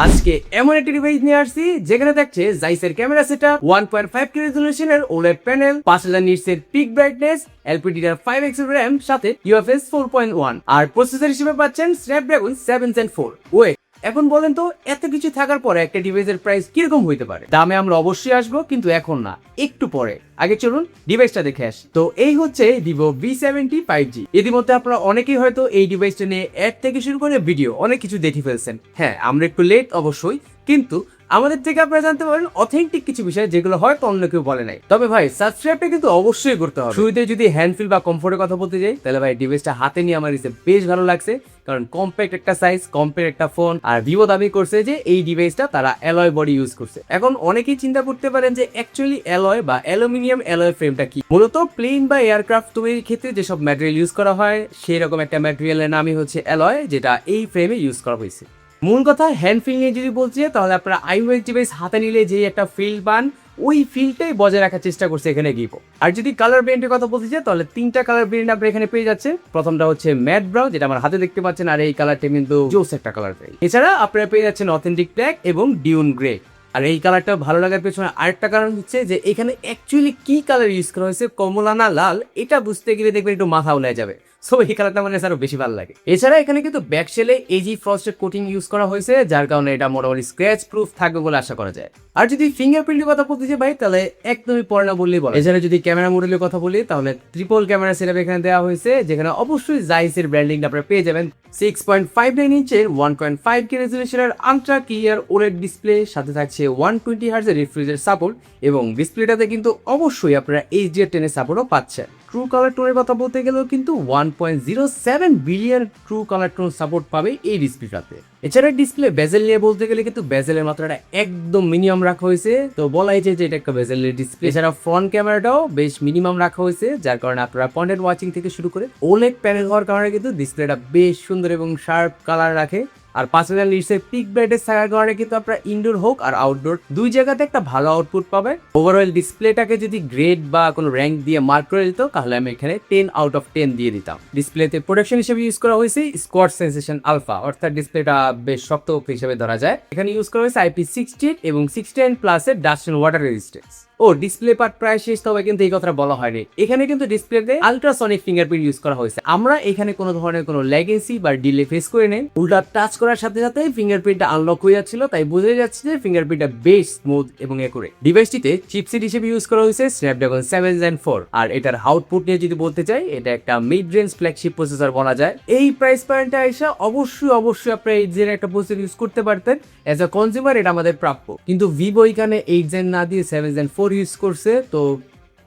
আজকে এমন একটি ডিভাইস নিয়ে আসছি যেখানে থাকছে জাইসের ক্যামেরা সেটআপ 1.5K রেজোলিউশনের OLED প্যানেল 5000 নিটসের পিক ব্রাইটনেস LPDDR5X RAM সাথে UFS 4.1 আর প্রসেসর হিসেবে পাচ্ছেন স্ন্যাপড্রাগন 7 Gen 4 ওয়ে এখন বলেন তো এত কিছু থাকার পরে একটা ডিভাইসের প্রাইস কিরকম হইতে পারে? দামে আমরা অবশ্যই আসবো, কিন্তু এখন না, একটু পরে। আগে চলুন ডিভাইসটা দেখে আসি। তো এই হচ্ছে Vivo V70 5G। ইতিমধ্যে আপনারা অনেকেই হয়তো এই ডিভাইসটা নিয়ে অ্যাড থেকে শুরু করে ভিডিও অনেক কিছু দেখে ফেলছেন। হ্যাঁ, আমরা একটু লেট অবশ্যই, কিন্তু আমাদের থেকে আপনারা জানতে পারেন অথেন্টিক কিছু বিষয় যেগুলো হয়তো অন্য কেউ বলে নাই। তবে ভাই সাবস্ক্রাইবটা কিন্তু অবশ্যই করতে হবে। শুরুতে যদি হ্যান্ডফিল বা কমফোর্টের কথা বলতে যাই, তাহলে ভাই ডিভাইসটা হাতে নিয়ে আমার বেশ ভালো লাগছে, কারণ কম্প্যাক্ট একটা সাইজ, কম্প্যাক্ট একটা ফোন। আর ভিভো দাবি করছে যে এই ডিভাইসটা তারা অ্যালয় বডি ইউজ করছে। এখন অনেকেই চিন্তা করতে পারেন যে অ্যাকচুয়ালি অ্যালয় বা অ্যালুমিনিয়াম অ্যালয় ফ্রেমটা কি। মূলত প্লেন বা এয়ারক্রাফট তৈরির ক্ষেত্রে যেসব ম্যাটেরিয়াল ইউজ করা হয় সেই রকম একটা ম্যাটেরিয়ালের নামই হচ্ছে অ্যালয়, যেটা এই ফ্রেমে ইউজ করা হয়েছে। মূল কথা হ্যান্ড ফিল নিয়ে যদি বলছি, তাহলে আপনারা আইওএস ডিভাইস হাতে নিলে যে একটা ফিল পান, ওই ফিলটাই বজায় রাখার চেষ্টা করছে এখানে ভিভো। আর যদি কালার ব্রেন্ডের কথা বলতে চাই, তাহলে তিনটা কালার ব্রেন্ড আপনার এখানে পেয়ে যাচ্ছে। প্রথমটা হচ্ছে ম্যাট ব্রাউন, যেটা আমার হাতে দেখতে পাচ্ছেন, আর এই কালারটা কিন্তু জোস একটা কালার। এছাড়া আপনারা পেয়ে যাচ্ছেন অথেন্টিক ব্ল্যাক এবং ডিউন গ্রে। আর এই কালারটা ভালো লাগার পেছনে আরেকটা কারণ হচ্ছে যে এখানে অ্যাকচুয়ালি কি কালার ইউজ করা হয়েছে, কমলা না লাল, এটা বুঝতে গেলে দেখবেন একটু মাথা উলায় যাবে। সো এই কালারটা মানে আরো বেশি ভালো লাগে। এছাড়া এখানে কিন্তু ব্যাক শেলে এজি ফ্রস্টেড কোটিং ইউজ করা হয়েছে, যার কারণে এটা মোটামুটি স্ক্র্যাচ প্রুফ থাকবে বলে আশা করা যায়। আর যদি ফিঙ্গারপ্রিন্টের কথা বলতে চাই ভাই, তাহলে একদমই পরে না বললেই বলে। এছাড়া যদি ক্যামেরা মডেলের কথা বলি, তাহলে ট্রিপল ক্যামেরা সেটআপ এখানে দেওয়া হয়েছে, যেখানে অবশ্যই জাইসের ব্র্যান্ডিংটা আপনারা পেয়ে যাবেন। 6.59 ইঞ্চের 1.5K রেজোলিউশনের আলট্রা ক্লিয়ার OLED ডিসপ্লে, সাথে থাকছে 120 Hz এর রিফ্রেশ রেট সাপোর্ট, এবং ডিসপ্লেটাতে কিন্তু অবশ্যই আপনারা HDR10 এর সাপোর্টও পাচ্ছেন। ট্রু কালার টোনের কথা বলতে গেলেও কিন্তু 1.07 billion true colour tone support পাবে এই ডিসপ্লেটাতে। এছাড়া ডিসপ্লে বেজেল নিয়ে বলতে গেলে কিন্তু বেজেলের মাত্রাটা একদম মিনিমাম রাখা হয়েছে, তো বলাই যায় যে এটা একটা বেজেলের ডিসপ্লে। এছাড়া ফ্রন্ট ক্যামেরাটাও বেশ মিনিমাম রাখা হয়েছে, যার কারণে আপনারা পয়েন্টেড ওয়াচিং থেকে শুরু করে OLED প্যানেল হওয়ার কারণে কিন্তু ডিসপ্লেটা বেশ সুন্দর এবং শার্প কালার রাখে। আর 5000 নিটসের পিক ব্রাইটনেস থাকার কারণে কিন্তু আপনারা ইনডোর হোক আর আউটডোর দুই জায়গাতে একটা ভালো আউটপুট পাবে। ওভারঅল ডিসপ্লেটাকে যদি গ্রেড বা কোনো র্যাঙ্ক দিয়ে মার্ক করে দিত, তাহলে আমি এখানে 10 আউট অফ 10 দিয়ে দিতাম। ডিসপ্লেতে প্রোটেকশন হিসেবে ইউজ করা হয়েছে স্কোয়াড সেন্সেশন আলফা, অর্থাৎ ডিসপ্লেটা বেশ শক্ত হিসেবে ধরা যায়। এখানে ইউজ করা হয়েছে IP68 এবং 69+ এর ডাস্ট এন্ড ওয়াটার রেজিস্ট্যান্স। ও ডিসপ্লে পার্ট প্রায় শেষ, তবে কিন্তু এই কথাটা বলা হয়নি। এখানে কিন্তু ডিসপ্লেতে আলট্রাসনিক ফিঙ্গারপ্রিন্ট ইউজ করা হয়েছে। আমরা এখানে কোনো ধরনের কোনো ল্যাগেন্সি বা ডিলে ফেস করে নেই, উল্টা টাচ করার সাথে সাথে ফিঙ্গারপ্রিন্টটা আনলক হয়ে যাচ্ছিল, তাই বোঝা যাচ্ছে যে ফিঙ্গারপ্রিন্টটা বেশ স্মুথ এবং একুরেট। ডিভাইসটিতে চিপসেট হিসেবে ইউজ করা হয়েছে স্ন্যাপড্রাগন 7 Gen 4। আর এটার আউটপুট নিয়ে যদি বলতে চাই, এটা একটা মিড রেঞ্জ ফ্ল্যাগশিপ প্রসেসর বলা যায়। এই প্রাইস পয়েন্টে আইসা অবশ্যই আপনারা 8 Gen একটা প্রসেসর ইউজ করতে পারতেন। অ্যাজ আ কনজিউমার এটা আমাদের প্রাপ্য, কিন্তু ভিভো এখানে 8 Gen না দিয়ে 7 Gen 4 ইউজ করছে, তো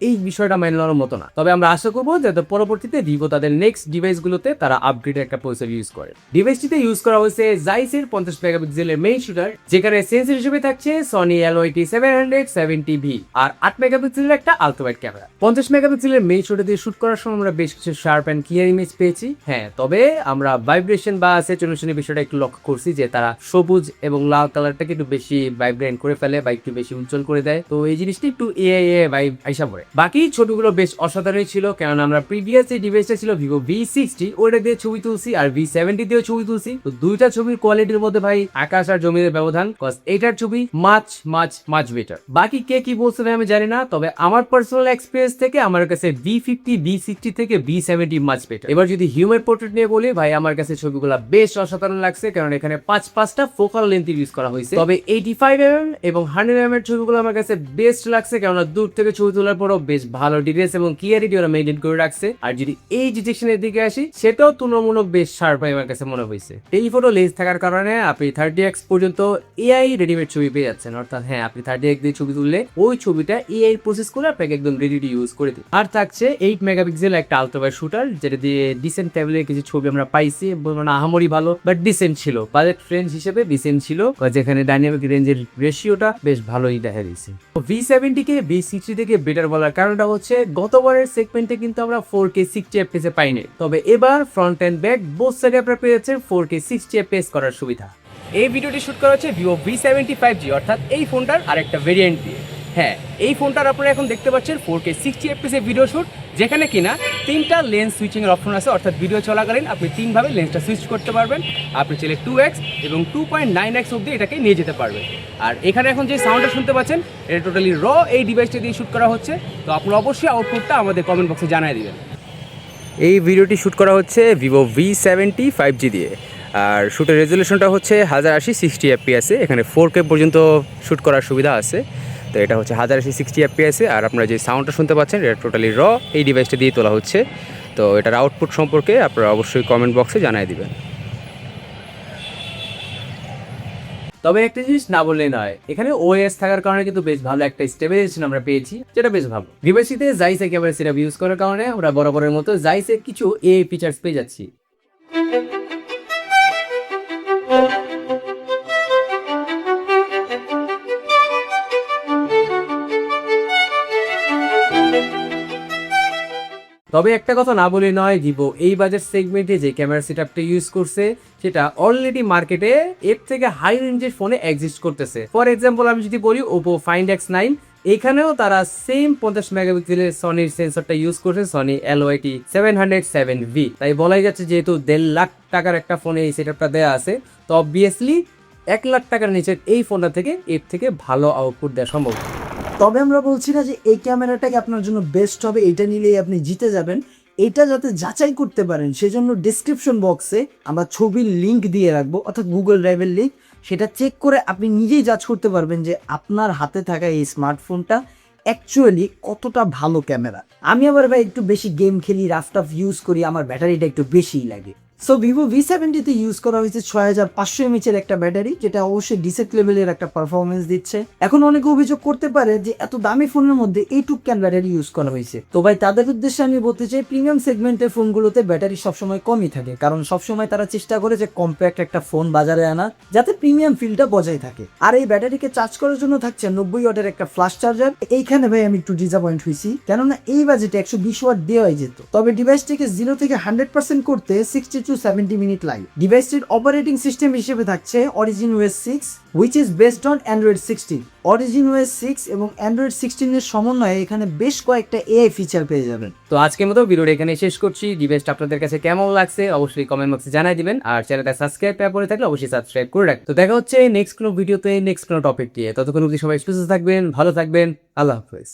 এই বিষয়টা মেনে নেওয়ার মতো না। তবে আমরা আশা করবো যাতে পরবর্তীতে ভিভো তাদের নেক্সট ডিভাইসগুলোতে তারা আপগ্রেডেড একটা প্রসেসর ইউজ করে। ডিভাইসটিতে ইউজ করা হয়েছে জাইসের 50 মেগাপিক্সেলের মেইন শুটার, যেখানে সেন্সর হিসেবে থাকছে সনি LYT770V আর 8 মেগাপিক্সেলের একটা আলট্রাওয়াইড ক্যামেরা। 50 মেগাপিক্সেলের মেইন শুটার দিয়ে শুট করার সময় আমরা বেশ কিছু শার্প অ্যান্ড ক্লিয়ার ইমেজ পেয়েছি। হ্যাঁ, তবে আমরা ভাইব্রেশন বা স্যাচুরেশনের বিষয়টা একটু লক্ষ্য করছি, যে তারা সবুজ এবং লাল কালারটাকে একটু বেশি ভাইব্রেন্ট করে ফেলে বা একটু বেশি উজ্জ্বল করে দেয়, তো এই জিনিসটা একটু এআই ভাইব আইসা পড়ে। বাকি ছবিগুলো বেশ অসাধারণ ছিল, কারণ আমরা প্রিভিয়াস যে ডিভাইসটা ছিল Vivo V60, ওটা দিয়ে ছবি তুলছি, আর V70 দিয়েও ছবি তুলছি। তো দুইটা ছবির কোয়ালিটির মধ্যে ভাই আকাশ আর জমিনের ব্যবধান, কজ এটার ছবি মাচ বেটার। বাকি কে কি বলছে ভাই আমি জানি না, তবে আমার পার্সোনাল এক্সপিরিয়েন্স থেকে আমার কাছে V50 V60 থেকে V70 মাচ বেটার। এবার যদি হিউম্যান পোর্ট্রেট নিয়ে বলি, ভাই আমার কাছে ছবিগুলো বেশ অসাধারণ লাগছে, কারণ এখানে 5টা ফোকাল লেন্থ ইউজ করা হয়েছে। তবে 85mm এবং 100mm এর ছবিগুলো আমার কাছে বেস্ট লাগছে, কারণ দূর থেকে ছবি তোলার পরও বেশ ভালো ডিটেইলস এবং ক্লিয়ারিটি ওরা মেইনটেইন করে রাখছে। আর যদি এই ডিটেকশনের দিকে আসি, সেটাও তুলনামূলক বেশ শার্প আমার কাছে মনে হয়েছে। টেলিফটো লেন্স থাকার কারণে আপনি 30x পর্যন্ত এআই রেডিমেড ছবি পেয়ে যাচ্ছেন, অর্থাৎ হ্যাঁ, আপনি 30x দিয়ে ছবি তুললে ওই ছবিটা এআই প্রসেস করে আপনাকে একদম রেডি টু ইউজ করে দিন। আর থাকছে 8 মেগাপিক্সেল একটা আলট্রাওয়াইড শুটার, যেটা দিয়ে ডিসেন্ট লেভেলের কিছু ছবি আমরা পাইছি, বলবো না আহামরি ভালো, বাট ডিসেন্ট ছিল, বাজেট ফ্রেন্ড হিসেবে ডিসেন্ট ছিল, যেখানে ডাইনামিক রেঞ্জের রেশিওটা বেশ ভালোই দেখা দিয়েছে। V70 কে V60 থেকে বেটার বলার কারণটা হচ্ছে গতবারের সেগমেন্টে কিন্তু আমরা 4K 60 FPS এ পাইনি, তবে এবার ফ্রন্ট এন্ড ব্যাক বোথ সাইডে আপনারা পেয়েছেন 4K 60 FPS করার সুবিধা। এই ভিডিওটি শুট করা হচ্ছে Vivo V70 5G, অর্থাৎ এই ফোনটার আরেকটা ভেরিয়েন্ট দিয়ে। হ্যাঁ, এই ফোনটার আপনারা এখন দেখতে পাচ্ছেন 4K 60 fps এর ভিডিও শ্যুট, যেখানে কিনা 3টা লেন্স সুইচিং এর অপশন আছে, অর্থাৎ ভিডিও চলাকালীন আপনি 3 ভাবে লেন্সটা সুইচ করতে পারবেন। আপনি চাইলে 2x এবং 2.9x অবধি এটাকে নিয়ে যেতে পারবেন। আর এখানে এখন যে সাউন্ডটা শুনতে পাচ্ছেন এটা টোটালি র এই ডিভাইসটা দিয়ে শ্যুট করা হচ্ছে। তো আপনারা অবশ্যই আউটপুটটা আমাদের কমেন্ট বক্সে জানিয়ে দিবেন। এই ভিডিওটি শ্যুট করা হচ্ছে ভিভো V70 5G দিয়ে, আর শ্যুটের রেজলিউশনটা হচ্ছে 1080 60 fps এ। এখানে 4K পর্যন্ত শ্যুট করার সুবিধা আছে। তো এটা হচ্ছে 1080 60 fps এ। আর আপনারা যে সাউন্ডটা শুনতে পাচ্ছেন এটা টোটালি র এই ডিভাইসটা দিয়ে তোলা হচ্ছে। তো এটার আউটপুট সম্পর্কে আপনারা অবশ্যই কমেন্ট বক্সে জানিয়ে দিবেন। তবে একটা জিনিস না বললেই নয়, এখানে ওএস থাকার কারণে কিন্তু বেশ ভালো একটা স্টেবিলাইজেশন আমরা পেয়েছি, যেটা বেশ ভালো। ডিভাইসটিতে জাইস একেবারে সেটা ইউজ করার কারণে আমরা বরাবরের মতো জাইসের কিছু ফিচার্স পেয়ে যাচ্ছি। তবে একটা কথা না বলে নয়, ভিভো এই বাজেট সেগমেন্টে যে ক্যামেরা সেটআপটা ইউজ করছে সেটা অলরেডি মার্কেটে এর থেকে হাই রেঞ্জের ফোনে এক্সিস্ট করতেছে। ফর এক্সাম্পল আমি যদি বলি ওপো ফাইন্ড X9, এখানেও তারা সেম 50 মেগাপিক্সেলের সনির সেন্সরটা ইউজ করছে, সনি LYT 707V। তাই বলাই যাচ্ছে যেহেতু 1.5 লাখ টাকার একটা ফোনে এই সেটআপটা দেওয়া আছে, তো অবভিয়াসলি 1 লাখ টাকার নিচের এই ফোনটা থেকে এর থেকে ভালো আউটপুট দেওয়া সম্ভব। তবে আমরা বলছি না যে এই ক্যামেরাটাকে আপনার জন্য বেস্ট হবে, এটা নিলেই আপনি জিতে যাবেন। এটা যাতে যাচাই করতে পারেন সেজন্য ডিসক্রিপশন বক্সে আমরা ছবির লিঙ্ক দিয়ে রাখবো, অর্থাৎ গুগল ড্রাইভের লিঙ্ক। সেটা চেক করে আপনি নিজেই জাজ করতে পারবেন যে আপনার হাতে থাকা এই স্মার্টফোনটা অ্যাকচুয়ালি কতটা ভালো ক্যামেরা। আমি আবার ভাই একটু বেশি গেম খেলি, রাফটাফ ইউজ করি, আমার ব্যাটারিটা একটু বেশিই লাগে। সো ভিভো V70-তে ইউজ করা হয়েছে 6500 mAh এর একটা ব্যাটারি, যেটা অবশ্যই ডিসেন্ট লেভেলের একটা পারফরমেন্স দিচ্ছে। এখন অনেকে অভিযোগ করতে পারে যে এত দামি ফোনের মধ্যে এইটুক ক্যান ব্যাটারি ইউজ করা হয়েছে। তো ভাই তাদের উদ্দেশ্যে আমি বলতে চাই, প্রিমিয়াম সেগমেন্টের ফোনগুলোতে ব্যাটারি সবসময় কমই থাকে, কারণ সবসময় তারা চেষ্টা করে যে কম্প্যাক্ট একটা ফোন বাজারে আনা, যাতে প্রিমিয়াম ফিলটা বজায় থাকে। আর এই ব্যাটারিকে চার্জ করার জন্য থাকছে 90 ওয়াটের একটা ফ্লাশ চার্জার। এইখানে ভাই আমি একটু ডিসঅ্যাপয়েন্ট হয়েছি, কেননা এই বাজেটে 120 ওয়াট দেওয়াই যেত। তবে ডিভাইসটিকে 0 থেকে 100% করতে 60 to 70 মিনিট লাগে। ডিভাইসটির অপারেটিং সিস্টেম হিসেবে থাকছে Origin OS 6, which is based on Android 16। Origin OS 6 এবং Android 16 এর সমন্বয়ে এখানে বেশ কয়েকটা AI ফিচার পেয়ে যাবেন। তো আজকের মতো ভিডিওটা এখানে শেষ করছি। ডিভাইসটা আপনাদের কাছে কেমন লাগছে অবশ্যই কমেন্ট বক্সে জানিয়ে দিবেন, আর চ্যানেলটা সাবস্ক্রাইব করে থাকলে অবশ্যই সাবস্ক্রাইব করে রাখবেন। তো দেখা হচ্ছে নেক্সট কোনো ভিডিওতে নেক্সট কোনো টপিক নিয়ে। ততক্ষণ অবধি সবাই সুস্থ থাকবেন, ভালো থাকবেন, আল্লাহ হাফেজ।